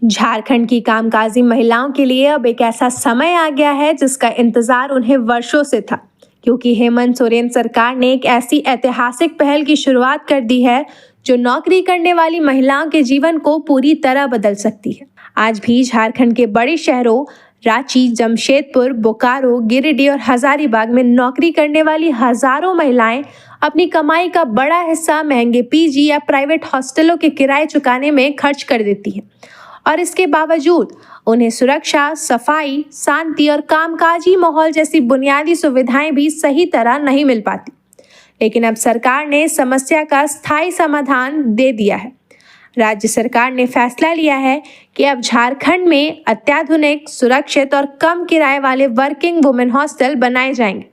झारखंड की कामकाजी महिलाओं के लिए अब एक ऐसा समय आ गया है जिसका इंतजार उन्हें वर्षों से था, क्योंकि हेमंत सोरेन सरकार ने एक ऐसी ऐतिहासिक पहल की शुरुआत कर दी है जो नौकरी करने वाली महिलाओं के जीवन को पूरी तरह बदल सकती है। आज भी झारखंड के बड़े शहरों रांची, जमशेदपुर, बोकारो, गिरिडीह और हजारीबाग में नौकरी करने वाली हजारों महिलाएं अपनी कमाई का बड़ा हिस्सा महंगे पीजी या प्राइवेट हॉस्टलों के किराए चुकाने में खर्च कर देती हैं। और इसके बावजूद उन्हें सुरक्षा, सफाई, शांति और कामकाजी माहौल जैसी बुनियादी सुविधाएं भी सही तरह नहीं मिल पाती। लेकिन अब सरकार ने समस्या का स्थायी समाधान दे दिया है। राज्य सरकार ने फैसला लिया है कि अब झारखंड में अत्याधुनिक, सुरक्षित और कम किराए वाले वर्किंग वुमेन हॉस्टल बनाए जाएंगे,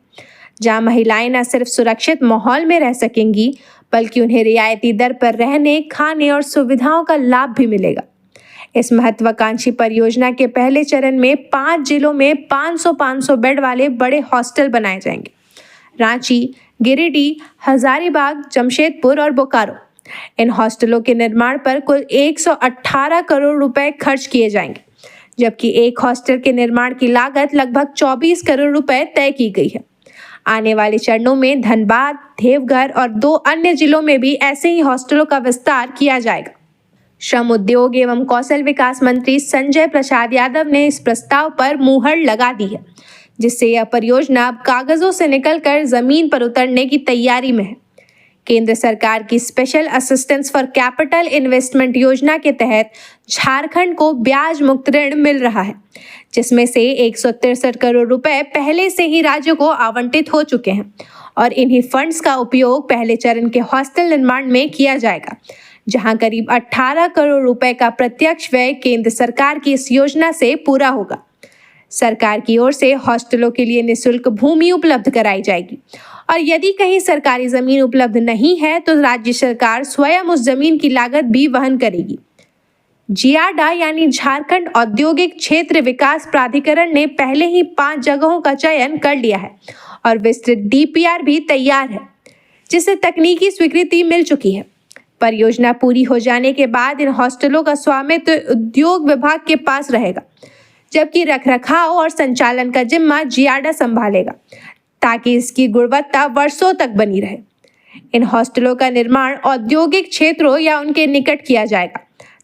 जहां महिलाएं न सिर्फ सुरक्षित माहौल में रह सकेंगी, बल्कि उन्हें रियायती दर पर रहने, खाने और सुविधाओं का लाभ भी मिलेगा। इस महत्वाकांक्षी परियोजना के पहले चरण में 5 जिलों में 500 बेड वाले बड़े हॉस्टल बनाए जाएंगे। रांची, गिरिडीह, हजारीबाग, जमशेदपुर और बोकारो। इन हॉस्टलों के निर्माण पर कुल 118 करोड़ रुपए खर्च किए जाएंगे, जबकि एक हॉस्टल के निर्माण की लागत लगभग 24 करोड़ रुपए तय की गई है। आने वाले चरणों में धनबाद, देवघर और 2 अन्य जिलों में भी ऐसे ही हॉस्टलों का विस्तार किया जाएगा। श्रम, उद्योग एवं कौशल विकास मंत्री संजय प्रसाद यादव ने इस प्रस्ताव पर मुहर लगा दी है, जिससे यह परियोजना अब कागजों से निकलकर जमीन पर उतरने की तैयारी में है। केंद्र सरकार की special assistance for capital investment योजना के तहत झारखंड को ब्याज मुक्त ऋण मिल रहा है, जिसमें से 163 करोड़ रुपए पहले से ही राज्यों को आवंटित हो चुके हैं और इन्हीं फंड्स का उपयोग पहले चरण के हॉस्टल निर्माण में किया जाएगा, जहां करीब 18 करोड़ रुपए का प्रत्यक्ष व्यय केंद्र सरकार की इस योजना से पूरा होगा। सरकार की ओर से हॉस्टलों के लिए निःशुल्क भूमि उपलब्ध कराई जाएगी और यदि कहीं सरकारी जमीन उपलब्ध नहीं है तो राज्य सरकार स्वयं उस जमीन की लागत भी वहन करेगी। जियाडा यानी झारखंड औद्योगिक क्षेत्र विकास प्राधिकरण ने पहले ही 5 जगहों का चयन कर लिया है और विस्तृत डीपीआर भी तैयार है, जिसे तकनीकी स्वीकृति मिल चुकी है। परियोजना पूरी हो जाने के बाद इन हॉस्टलों का स्वामित्व उद्योग विभाग के पास रहेगा, जबकि रखरखाव और संचालन का जिम्मा जियाडा संभालेगा, ताकि इसकी गुणवत्ता वर्षों तक बनी रहे। इन हॉस्टलों का निर्माण औद्योगिक क्षेत्रों या उनके निकट किया जाएगा,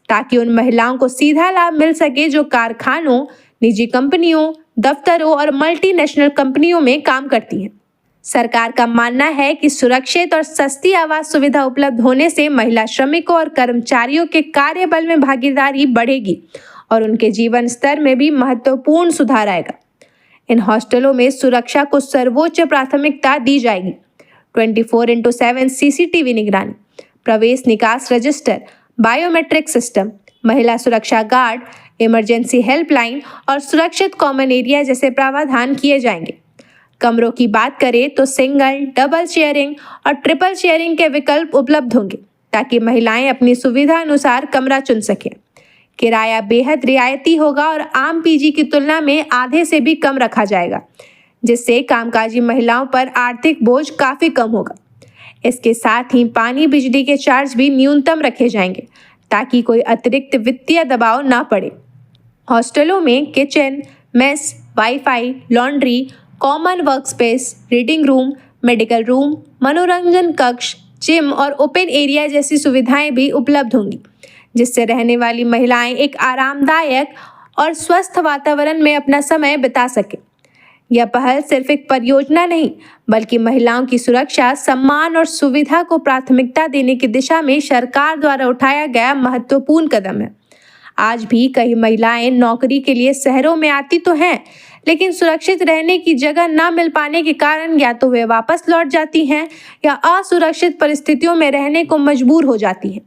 ताकि उन महिलाओं को सीधा लाभ मिल सके जो कारखानों, निजी कंपनियों, दफ्तरों और मल्टीनेशनल कंपनियों में काम करती हैं। सरकार का मानना है कि सुरक्षित और सस्ती आवास सुविधा उपलब्ध होने से महिला श्रमिकों और कर्मचारियों के कार्यबल में भागीदारी बढ़ेगी और उनके जीवन स्तर में भी महत्वपूर्ण सुधार आएगा। इन हॉस्टलों में सुरक्षा को सर्वोच्च प्राथमिकता दी जाएगी। 24x7 सीसीटीवी निगरानी, प्रवेश निकास रजिस्टर, बायोमेट्रिक सिस्टम, महिला सुरक्षा गार्ड, इमरजेंसी हेल्पलाइन और सुरक्षित कॉमन एरिया जैसे प्रावधान किए जाएंगे। कमरों की बात करें तो सिंगल, डबल शेयरिंग और ट्रिपल शेयरिंग के विकल्प उपलब्ध होंगे, ताकि महिलाएं अपनी सुविधा अनुसार कमरा चुन सकें। किराया बेहद रियायती होगा और आम पीजी की तुलना में आधे से भी कम रखा जाएगा, जिससे कामकाजी महिलाओं पर आर्थिक बोझ काफ़ी कम होगा। इसके साथ ही पानी, बिजली के चार्ज भी न्यूनतम रखे जाएंगे, ताकि कोई अतिरिक्त वित्तीय दबाव ना पड़े। हॉस्टलों में kitchen, mess, wifi, laundry, common workspace, reading room, medical room, मनोरंजन कक्ष, जिम और ओपन एरिया जैसी सुविधाएं भी उपलब्ध होंगी, जिससे रहने वाली महिलाएं एक आरामदायक और स्वस्थ वातावरण में अपना समय बिता सकें। यह पहल सिर्फ एक परियोजना नहीं, बल्कि महिलाओं की सुरक्षा, सम्मान और सुविधा को प्राथमिकता देने की दिशा में सरकार द्वारा उठाया गया महत्वपूर्ण कदम है। आज भी कई महिलाएं नौकरी के लिए शहरों में आती तो हैं, लेकिन सुरक्षित रहने की जगह न मिल पाने के कारण या तो वे वापस लौट जाती हैं या असुरक्षित परिस्थितियों में रहने को मजबूर हो जाती हैं।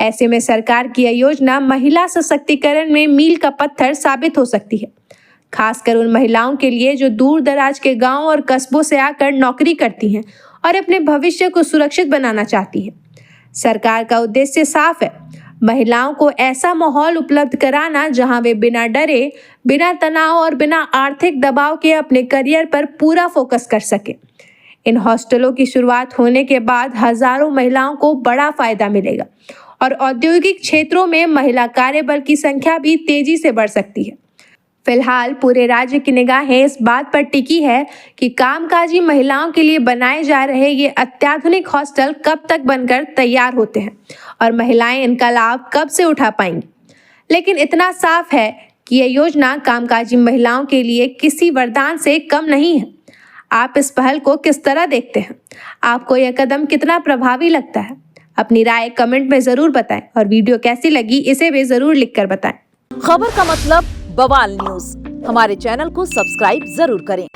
ऐसे में सरकार की यह योजना महिला सशक्तिकरण में मील का पत्थर साबित हो सकती है, खासकर उन महिलाओं के लिए जो दूर दराज के गांव और कस्बों से आकर नौकरी करती हैं और अपने भविष्य को सुरक्षित बनाना चाहती हैं। सरकार का उद्देश्य साफ है, महिलाओं को ऐसा माहौल उपलब्ध कराना जहां वे बिना डरे, बिना तनाव और बिना आर्थिक दबाव के अपने करियर पर पूरा फोकस कर सके। इन हॉस्टलों की शुरुआत होने के बाद हजारों महिलाओं को बड़ा फायदा मिलेगा और औद्योगिक क्षेत्रों में महिला कार्यबल की संख्या भी तेजी से बढ़ सकती है। फिलहाल पूरे राज्य की निगाहें इस बात पर टिकी है कि कामकाजी महिलाओं के लिए बनाए जा रहे ये अत्याधुनिक हॉस्टल कब तक बनकर तैयार होते हैं और महिलाएं इनका लाभ कब से उठा पाएंगी। लेकिन इतना साफ है कि यह योजना कामकाजी महिलाओं के लिए किसी वरदान से कम नहीं है। आप इस पहल को किस तरह देखते हैं? आपको यह कदम कितना प्रभावी लगता है? अपनी राय कमेंट में जरूर बताएं और वीडियो कैसी लगी इसे भी जरूर लिखकर बताएं। खबर का मतलब बवाल न्यूज, हमारे चैनल को सब्सक्राइब जरूर करें।